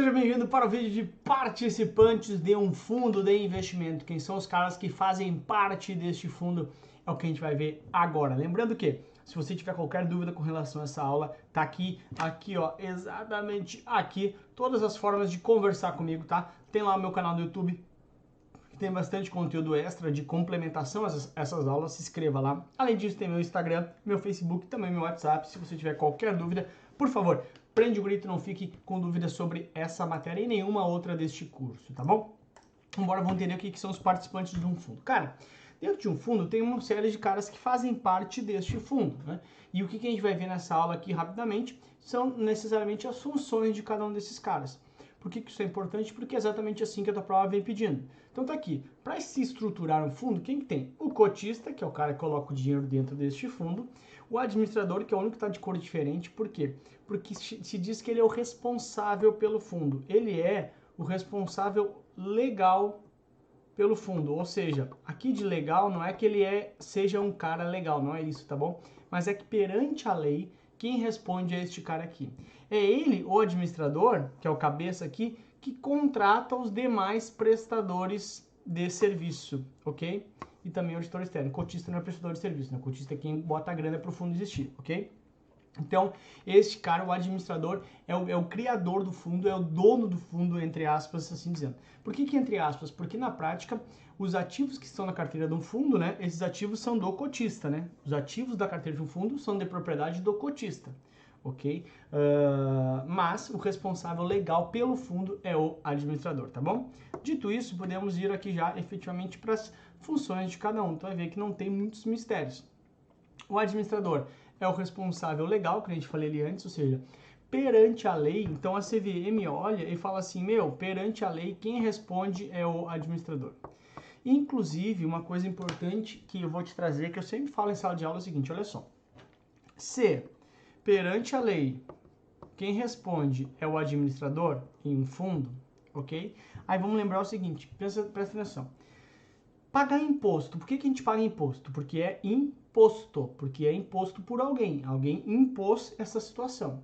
Seja bem-vindo para o vídeo de participantes de um fundo de investimento. Quem são os caras que fazem parte deste fundo é o que a gente vai ver agora. Lembrando que, se você tiver qualquer dúvida com relação a essa aula, tá aqui, ó, exatamente aqui, todas as formas de conversar comigo, tá? Tem lá o meu canal do YouTube, que tem bastante conteúdo extra de complementação a essas aulas, se inscreva lá. Além disso, tem meu Instagram, meu Facebook, também meu WhatsApp. Se você tiver qualquer dúvida, por favor, prende o grito, não fique com dúvidas sobre essa matéria e nenhuma outra deste curso, tá bom? Embora vamos entender o que são os participantes de um fundo. Cara, dentro de um fundo tem uma série de caras que fazem parte deste fundo, né? E o que a gente vai ver nessa aula aqui rapidamente são necessariamente as funções de cada um desses caras. Por que isso é importante? Porque é exatamente assim que a tua prova vem pedindo. Então tá aqui, para se estruturar um fundo, quem que tem? O cotista, que é o cara que coloca o dinheiro dentro deste fundo, o administrador, que é o único que está de cor diferente. Por quê? Porque se diz que ele é o responsável pelo fundo. Ele é o responsável legal pelo fundo. Ou seja, aqui de legal não é que ele seja um cara legal, não é isso, tá bom? Mas é que perante a lei, quem responde é este cara aqui. É ele, o administrador, que é o cabeça aqui, que contrata os demais prestadores de serviço, ok? E também o auditor externo. Cotista não é prestador de serviço, né? Cotista é quem bota a grana para o fundo existir, ok? Então, este cara, o administrador, é o criador do fundo, é o dono do fundo, entre aspas, assim dizendo. Por que entre aspas? Porque na prática, os ativos que estão na carteira de um fundo, né? Esses ativos são do cotista, né? Os ativos da carteira de um fundo são de propriedade do cotista, ok? Mas o responsável legal pelo fundo é o administrador, tá bom? Dito isso, podemos ir aqui já efetivamente para as funções de cada um. Então vai ver que não tem muitos mistérios. O administrador é o responsável legal, que a gente falei ali antes, ou seja, perante a lei. Então a CVM olha e fala assim, perante a lei, quem responde é o administrador. Inclusive, uma coisa importante que eu vou te trazer, que eu sempre falo em sala de aula é o seguinte, olha só. Se perante a lei, quem responde é o administrador em um fundo, ok? Aí vamos lembrar o seguinte, presta atenção. Pagar imposto. Por que a gente paga imposto? Porque é imposto. Porque é imposto por alguém. Alguém impôs essa situação.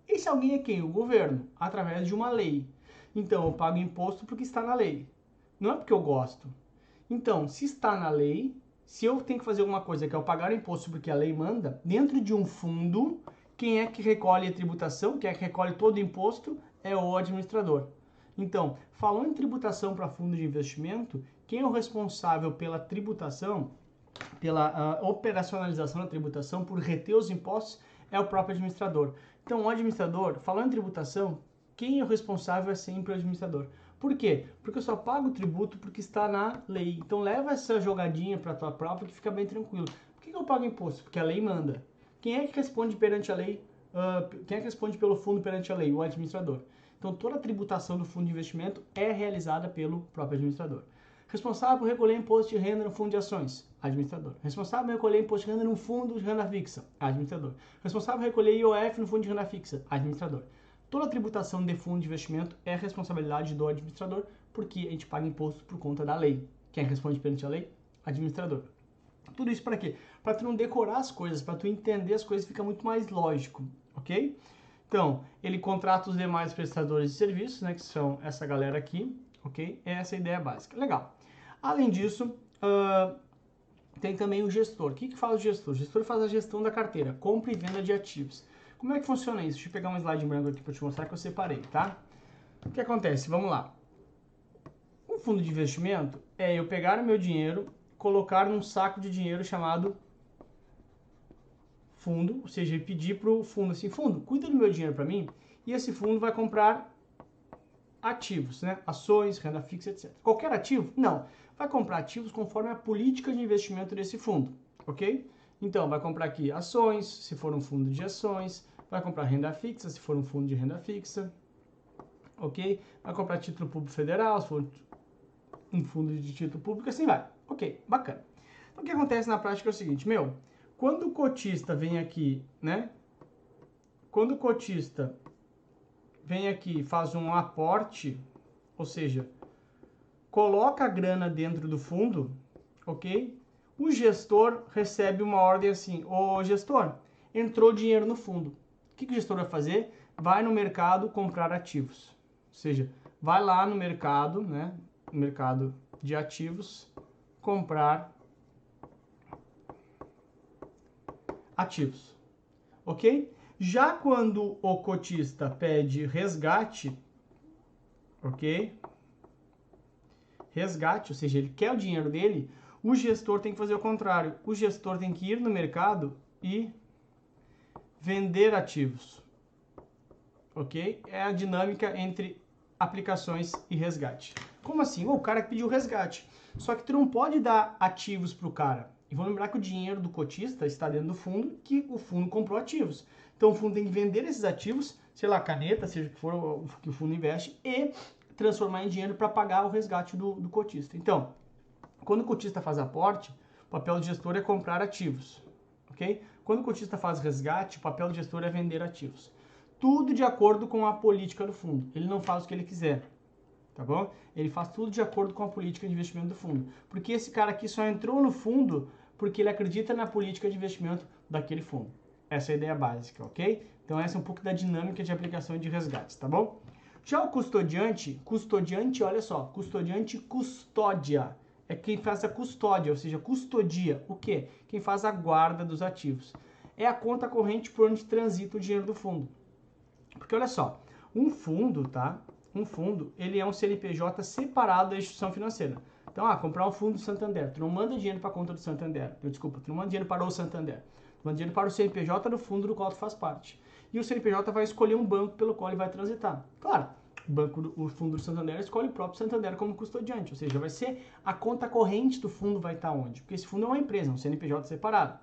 Esse alguém é quem? O governo, através de uma lei. Então, eu pago imposto porque está na lei. Não é porque eu gosto. Então, se está na lei, se eu tenho que fazer alguma coisa que é eu pagar imposto porque a lei manda, dentro de um fundo, quem é que recolhe a tributação, quem é que recolhe todo o imposto, é o administrador. Então, falando em tributação para fundo de investimento, quem é o responsável pela tributação, pela operacionalização da tributação, por reter os impostos, é o próprio administrador. Então, o administrador, falando em tributação, quem é o responsável é sempre o administrador. Por quê? Porque eu só pago o tributo porque está na lei. Então, leva essa jogadinha para a tua prova que fica bem tranquilo. Por que eu pago imposto? Porque a lei manda. Quem é que responde perante a lei? Quem é que responde pelo fundo perante a lei? O administrador. Então, toda a tributação do fundo de investimento é realizada pelo próprio administrador. Responsável por recolher imposto de renda no fundo de ações, administrador. Responsável por recolher imposto de renda no fundo de renda fixa, administrador. Responsável por recolher IOF no fundo de renda fixa, administrador. Toda a tributação de fundo de investimento é responsabilidade do administrador, porque a gente paga imposto por conta da lei. Quem responde perante a lei? Administrador. Tudo isso para quê? Para tu não decorar as coisas, para tu entender as coisas, fica muito mais lógico, ok? Então, ele contrata os demais prestadores de serviços, né, que são essa galera aqui, ok? Essa é a ideia básica. Legal. Além disso, tem também o gestor. O que faz o gestor? O gestor faz a gestão da carteira, compra e venda de ativos. Como é que funciona isso? Deixa eu pegar um slide em branco aqui para te mostrar que eu separei, tá? O que acontece? Vamos lá. Um fundo de investimento é eu pegar o meu dinheiro, colocar num saco de dinheiro chamado fundo, ou seja, pedir para o fundo assim, fundo, cuida do meu dinheiro para mim, e esse fundo vai comprar ativos, né? Ações, renda fixa, etc. Qualquer ativo? Não. Vai comprar ativos conforme a política de investimento desse fundo, ok? Então, vai comprar aqui ações, se for um fundo de ações, vai comprar renda fixa, se for um fundo de renda fixa, ok? Vai comprar título público federal, se for um fundo de título público, assim vai. Ok, bacana. Então, o que acontece na prática é o seguinte, quando o cotista vem aqui, né? Quando o cotista vem aqui e faz um aporte, ou seja, coloca a grana dentro do fundo, ok? O gestor recebe uma ordem assim, ô gestor, entrou dinheiro no fundo. O que o gestor vai fazer? Vai no mercado comprar ativos, seja, vai lá no mercado, né, no mercado de ativos, comprar ativos, ok? Já quando o cotista pede resgate, ok? Resgate, ou seja, ele quer o dinheiro dele, o gestor tem que fazer o contrário. O gestor tem que ir no mercado e vender ativos, ok? É a dinâmica entre aplicações e resgate. Como assim? O cara pediu resgate, só que tu não pode dar ativos para o cara. E vamos lembrar que o dinheiro do cotista está dentro do fundo, que o fundo comprou ativos. Então o fundo tem que vender esses ativos, sei lá, caneta, seja o que for o que o fundo investe, e transformar em dinheiro para pagar o resgate do cotista. Então, quando o cotista faz aporte, o papel do gestor é comprar ativos, ok? Quando o cotista faz resgate, o papel do gestor é vender ativos. Tudo de acordo com a política do fundo. Ele não faz o que ele quiser, tá bom? Ele faz tudo de acordo com a política de investimento do fundo. Porque esse cara aqui só entrou no fundo porque ele acredita na política de investimento daquele fundo. Essa é a ideia básica, ok? Então essa é um pouco da dinâmica de aplicação de resgates, tá bom? Já o custodiante, olha só, custodiante custódia. É quem faz a custódia, ou seja, custodia. O quê? Quem faz a guarda dos ativos. É a conta corrente por onde transita o dinheiro do fundo. Porque olha só, um fundo, tá? Um fundo, ele é um CNPJ separado da instituição financeira. Então, comprar um fundo do Santander. Tu não manda dinheiro para a conta do Santander. Desculpa, tu não manda dinheiro para o Santander. Tu manda dinheiro para o CNPJ do fundo do qual tu faz parte. E o CNPJ vai escolher um banco pelo qual ele vai transitar. Claro, o fundo do Santander escolhe o próprio Santander como custodiante. Ou seja, vai ser a conta corrente do fundo vai estar onde? Porque esse fundo é uma empresa, um CNPJ separado.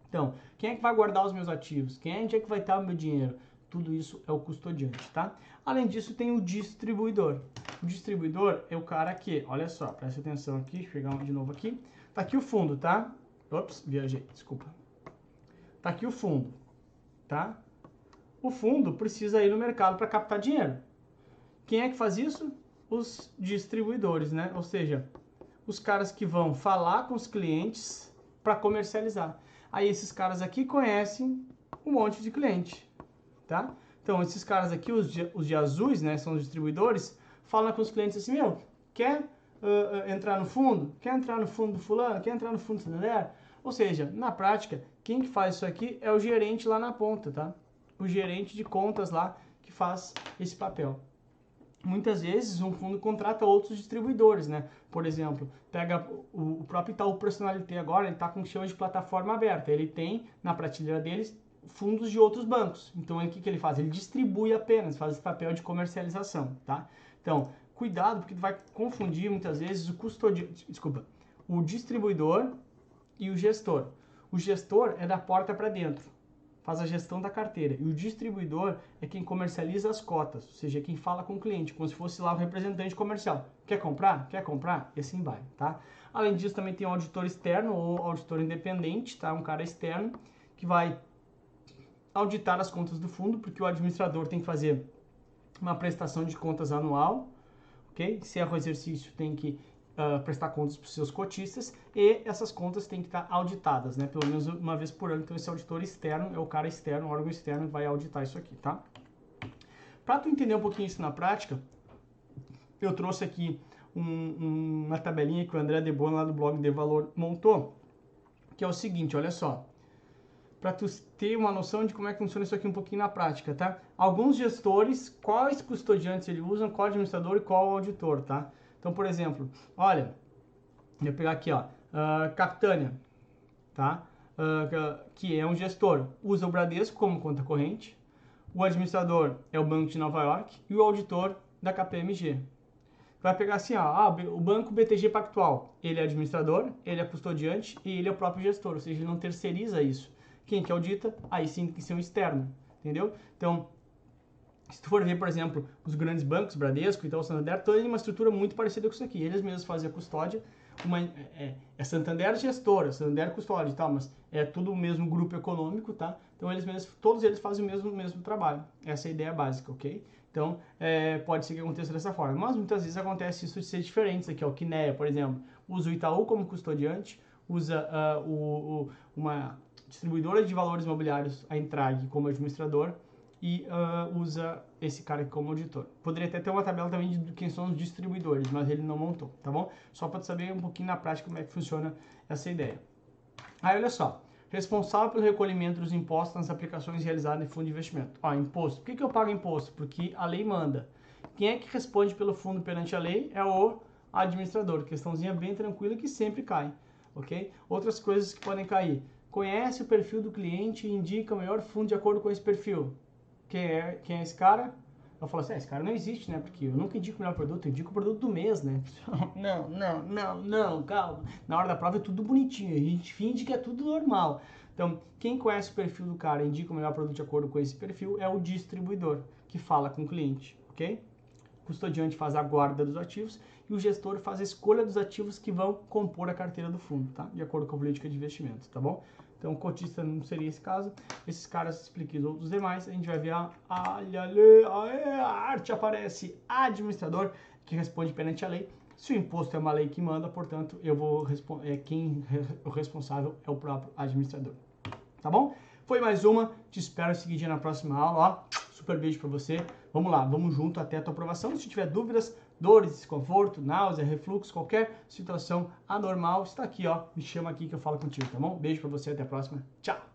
Então, quem é que vai guardar os meus ativos? Quem é que vai estar o meu dinheiro? Tudo isso é o custodiante, tá? Além disso, tem o distribuidor. O distribuidor é o cara que, olha só, presta atenção aqui, deixa eu pegar de novo aqui. Tá aqui o fundo, tá? Ops, viajei, desculpa. Tá aqui o fundo, tá? O fundo precisa ir no mercado para captar dinheiro. Quem é que faz isso? Os distribuidores, né? Ou seja, os caras que vão falar com os clientes para comercializar. Aí esses caras aqui conhecem um monte de cliente, tá? Então esses caras aqui, os de azuis, né, são os distribuidores, falam com os clientes assim, meu, quer entrar no fundo? Quer entrar no fundo do fulano? Quer entrar no fundo do Santander? Ou seja, na prática, quem que faz isso aqui é o gerente lá na ponta, tá? O gerente de contas lá que faz esse papel. Muitas vezes um fundo contrata outros distribuidores, né? Por exemplo, pega o próprio Itaú Personalité agora, ele está com o que chama de plataforma aberta. Ele tem na prateleira deles fundos de outros bancos. Então, o que ele faz? Ele distribui apenas, faz esse papel de comercialização, tá? Então, cuidado, porque tu vai confundir muitas vezes o distribuidor e o gestor. O gestor é da porta para dentro, faz a gestão da carteira. E o distribuidor é quem comercializa as cotas, ou seja, quem fala com o cliente, como se fosse lá o representante comercial. Quer comprar? Quer comprar? E assim vai, tá? Além disso, também tem um auditor externo ou auditor independente, tá? Um cara externo que vai auditar as contas do fundo, porque o administrador tem que fazer uma prestação de contas anual, ok? Se é um exercício, tem que prestar contas para os seus cotistas e essas contas têm que estar auditadas, né? Pelo menos uma vez por ano. Então esse auditor externo é o cara externo, o órgão externo que vai auditar isso aqui, tá? Para tu entender um pouquinho isso na prática, eu trouxe aqui uma tabelinha que o André Debona lá do blog De Valor montou, que é o seguinte, olha só. Para tu ter uma noção de como é que funciona isso aqui um pouquinho na prática, tá? Alguns gestores, quais custodiantes eles usam, qual administrador e qual auditor, tá? Então, por exemplo, olha, vou pegar aqui, ó, Capitânia, tá? Que é um gestor, usa o Bradesco como conta corrente, o administrador é o Banco de Nova York e o auditor da KPMG. Vai pegar assim, ó, o Banco BTG Pactual, ele é administrador, ele é custodiante e ele é o próprio gestor, ou seja, ele não terceiriza isso. Quem que audita? Aí sim tem que ser um externo, entendeu? Então, se tu for ver, por exemplo, os grandes bancos, Bradesco, Itaú, Santander, toda uma estrutura muito parecida com isso aqui. Eles mesmos fazem a custódia, é Santander gestora, Santander custódia e tal, mas é tudo o mesmo grupo econômico, tá? Então todos eles fazem o mesmo trabalho. Essa é a ideia básica, ok? Então, pode ser que aconteça dessa forma, mas muitas vezes acontece isso de ser diferente. Aqui, ó, o Kinea, por exemplo, usa o Itaú como custodiante, usa uma distribuidora de valores imobiliários, a Intrag, como administrador, e usa esse cara aqui como auditor. Poderia até ter uma tabela também de quem são os distribuidores, mas ele não montou, tá bom? Só para saber um pouquinho na prática como é que funciona essa ideia. Aí olha só, responsável pelo recolhimento dos impostos nas aplicações realizadas em fundo de investimento. Ó, imposto. Por que eu pago imposto? Porque a lei manda. Quem é que responde pelo fundo perante a lei é o administrador. Questãozinha bem tranquila que sempre cai, ok? Outras coisas que podem cair. Conhece o perfil do cliente e indica o melhor fundo de acordo com esse perfil. Quem é esse cara? Eu falo assim, esse cara não existe, né? Porque eu nunca indico o melhor produto, eu indico o produto do mês, né? Não, calma. Na hora da prova é tudo bonitinho, a gente finge que é tudo normal. Então, quem conhece o perfil do cara e indica o melhor produto de acordo com esse perfil é o distribuidor, que fala com o cliente, ok? O custodiante faz a guarda dos ativos e o gestor faz a escolha dos ativos que vão compor a carteira do fundo, tá? De acordo com a política de investimento, tá bom? Então, o cotista não seria esse caso. Esses caras explicam os demais. A gente vai ver a arte aparece. Administrador, que responde perante a lei. Se o imposto é uma lei que manda, portanto, eu vou responder. O responsável é o próprio administrador. Tá bom? Foi mais uma. Te espero seguidinha na próxima aula. Ó, super beijo pra você. Vamos lá, vamos junto até a tua aprovação. Se tiver dúvidas, dores, desconforto, náusea, refluxo, qualquer situação anormal, está aqui, ó. Me chama aqui que eu falo contigo, tá bom? Beijo pra você, até a próxima. Tchau!